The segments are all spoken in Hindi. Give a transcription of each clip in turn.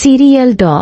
सीरियल डॉ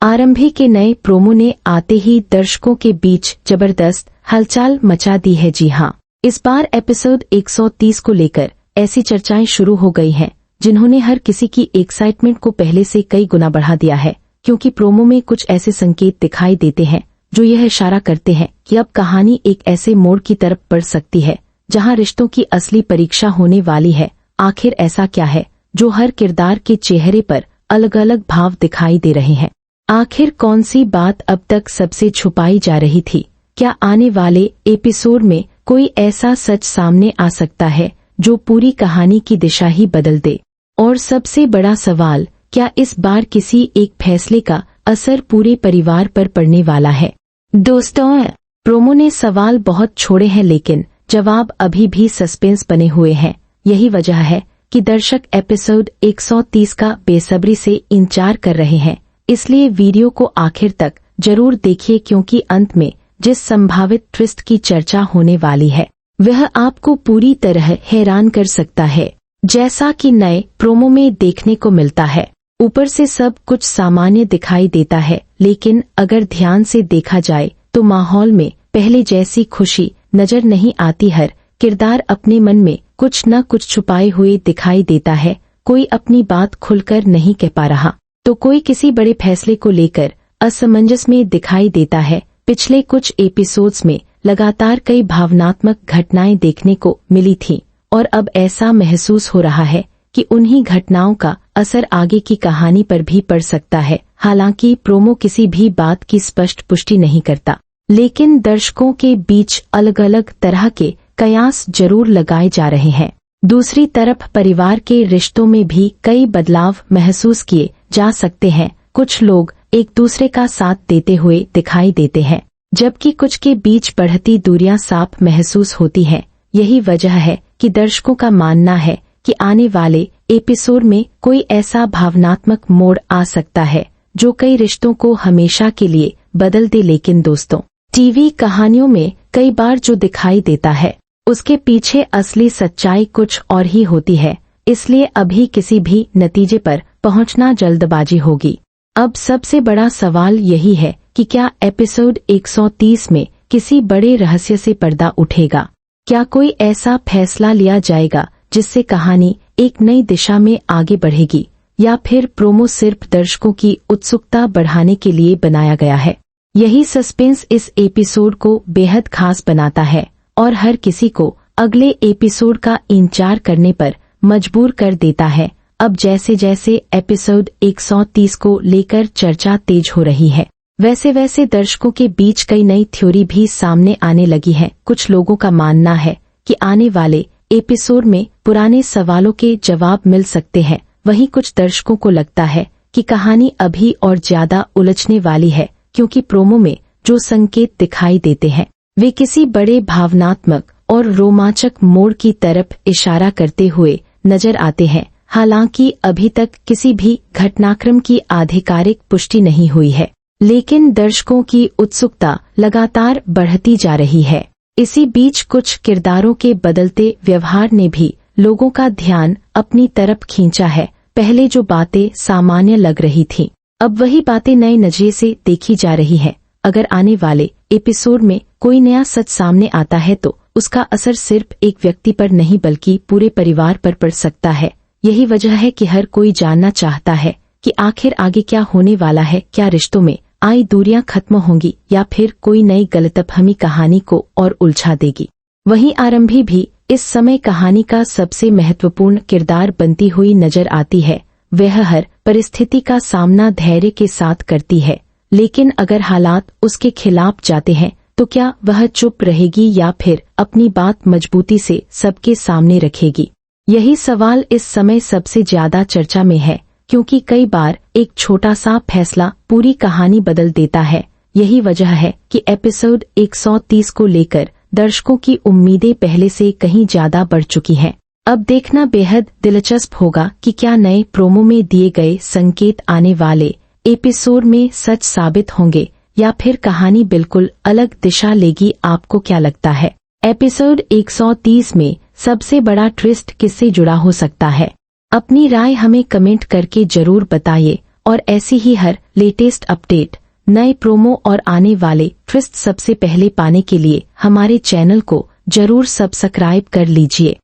आरंभी के नए प्रोमो ने आते ही दर्शकों के बीच जबरदस्त हलचल मचा दी है। जी हां, इस बार एपिसोड 130 को लेकर ऐसी चर्चाएं शुरू हो गई हैं जिन्होंने हर किसी की एक्साइटमेंट को पहले से कई गुना बढ़ा दिया है, क्योंकि प्रोमो में कुछ ऐसे संकेत दिखाई देते हैं जो यह इशारा करते हैं कि अब कहानी एक ऐसे मोड़ की तरफ बढ़ सकती है जहां रिश्तों की असली परीक्षा होने वाली है। आखिर ऐसा क्या है जो हर किरदार के चेहरे पर अलग अलग भाव दिखाई दे रहे हैं? आखिर कौन सी बात अब तक सबसे छुपाई जा रही थी? क्या आने वाले एपिसोड में कोई ऐसा सच सामने आ सकता है जो पूरी कहानी की दिशा ही बदल दे? और सबसे बड़ा सवाल, क्या इस बार किसी एक फैसले का असर पूरे परिवार पर पड़ने वाला है? दोस्तों, प्रोमो ने सवाल बहुत छोड़े हैं, लेकिन जवाब अभी भी सस्पेंस बने हुए हैं। यही वजह है कि दर्शक एपिसोड 130 का बेसब्री से इंतजार कर रहे हैं। इसलिए वीडियो को आखिर तक जरूर देखिए, क्योंकि अंत में जिस संभावित ट्विस्ट की चर्चा होने वाली है वह आपको पूरी तरह हैरान कर सकता है। जैसा कि नए प्रोमो में देखने को मिलता है, ऊपर से सब कुछ सामान्य दिखाई देता है, लेकिन अगर ध्यान से देखा जाए तो माहौल में पहले जैसी खुशी नजर नहीं आती। हर किरदार अपने मन में कुछ न कुछ छुपाए हुए दिखाई देता है। कोई अपनी बात खुलकर नहीं कह पा रहा, तो कोई किसी बड़े फैसले को लेकर असमंजस में दिखाई देता है। पिछले कुछ एपिसोड्स में लगातार कई भावनात्मक घटनाएं देखने को मिली थीं, और अब ऐसा महसूस हो रहा है कि उन्हीं घटनाओं का असर आगे की कहानी पर भी पड़ सकता है। हालांकि प्रोमो किसी भी बात की स्पष्ट पुष्टि नहीं करता, लेकिन दर्शकों के बीच अलग अलग तरह के कयास जरूर लगाए जा रहे हैं। दूसरी तरफ परिवार के रिश्तों में भी कई बदलाव महसूस किए जा सकते हैं। कुछ लोग एक दूसरे का साथ देते हुए दिखाई देते हैं, जबकि कुछ के बीच बढ़ती दूरियां साफ महसूस होती हैं। यही वजह है कि दर्शकों का मानना है कि आने वाले एपिसोड में कोई ऐसा भावनात्मक मोड़ आ सकता है जो कई रिश्तों को हमेशा के लिए बदल दे। लेकिन दोस्तों, टीवी कहानियों में कई बार जो दिखाई देता है उसके पीछे असली सच्चाई कुछ और ही होती है, इसलिए अभी किसी भी नतीजे पर पहुंचना जल्दबाजी होगी। अब सबसे बड़ा सवाल यही है कि क्या एपिसोड 130 में किसी बड़े रहस्य से पर्दा उठेगा? क्या कोई ऐसा फैसला लिया जाएगा जिससे कहानी एक नई दिशा में आगे बढ़ेगी, या फिर प्रोमो सिर्फ दर्शकों की उत्सुकता बढ़ाने के लिए बनाया गया है? यही सस्पेंस इस एपिसोड को बेहद खास बनाता है और हर किसी को अगले एपिसोड का इंतजार करने पर मजबूर कर देता है। अब जैसे जैसे एपिसोड 130 को लेकर चर्चा तेज हो रही है, वैसे वैसे दर्शकों के बीच कई नई थ्योरी भी सामने आने लगी है। कुछ लोगों का मानना है कि आने वाले एपिसोड में पुराने सवालों के जवाब मिल सकते हैं। वहीं कुछ दर्शकों को लगता है कि कहानी अभी और ज्यादा उलझने वाली है, क्योंकि प्रोमो में जो संकेत दिखाई देते हैं वे किसी बड़े भावनात्मक और रोमांचक मोड़ की तरफ इशारा करते हुए नजर आते हैं। हालांकि अभी तक किसी भी घटनाक्रम की आधिकारिक पुष्टि नहीं हुई है, लेकिन दर्शकों की उत्सुकता लगातार बढ़ती जा रही है। इसी बीच कुछ किरदारों के बदलते व्यवहार ने भी लोगों का ध्यान अपनी तरफ खींचा है। पहले जो बातें सामान्य लग रही थीं, अब वही बातें नए नजरिए से देखी जा रही हैं। अगर आने वाले एपिसोड में कोई नया सच सामने आता है तो उसका असर सिर्फ एक व्यक्ति पर नहीं बल्कि पूरे परिवार पर पड़ सकता है। यही वजह है कि हर कोई जानना चाहता है कि आखिर आगे क्या होने वाला है। क्या रिश्तों में आई दूरियां खत्म होंगी, या फिर कोई नई गलतफहमी कहानी को और उलझा देगी? वहीं आरंभी भी इस समय कहानी का सबसे महत्वपूर्ण किरदार बनती हुई नजर आती है। वह हर परिस्थिति का सामना धैर्य के साथ करती है, लेकिन अगर हालात उसके खिलाफ जाते हैं तो क्या वह चुप रहेगी या फिर अपनी बात मजबूती से सबके सामने रखेगी? यही सवाल इस समय सबसे ज्यादा चर्चा में है, क्योंकि कई बार एक छोटा सा फैसला पूरी कहानी बदल देता है। यही वजह है कि एपिसोड 130 को लेकर दर्शकों की उम्मीदें पहले से कहीं ज्यादा बढ़ चुकी हैं। अब देखना बेहद दिलचस्प होगा कि क्या नए प्रोमो में दिए गए संकेत आने वाले एपिसोड में सच साबित होंगे, या फिर कहानी बिल्कुल अलग दिशा लेगी? आपको क्या लगता है, एपिसोड 130 में सबसे बड़ा ट्विस्ट किससे जुड़ा हो सकता है? अपनी राय हमें कमेंट करके जरूर बताइए और ऐसी ही हर लेटेस्ट अपडेट, नए प्रोमो और आने वाले ट्विस्ट सबसे पहले पाने के लिए हमारे चैनल को जरूर सब्सक्राइब कर लीजिए।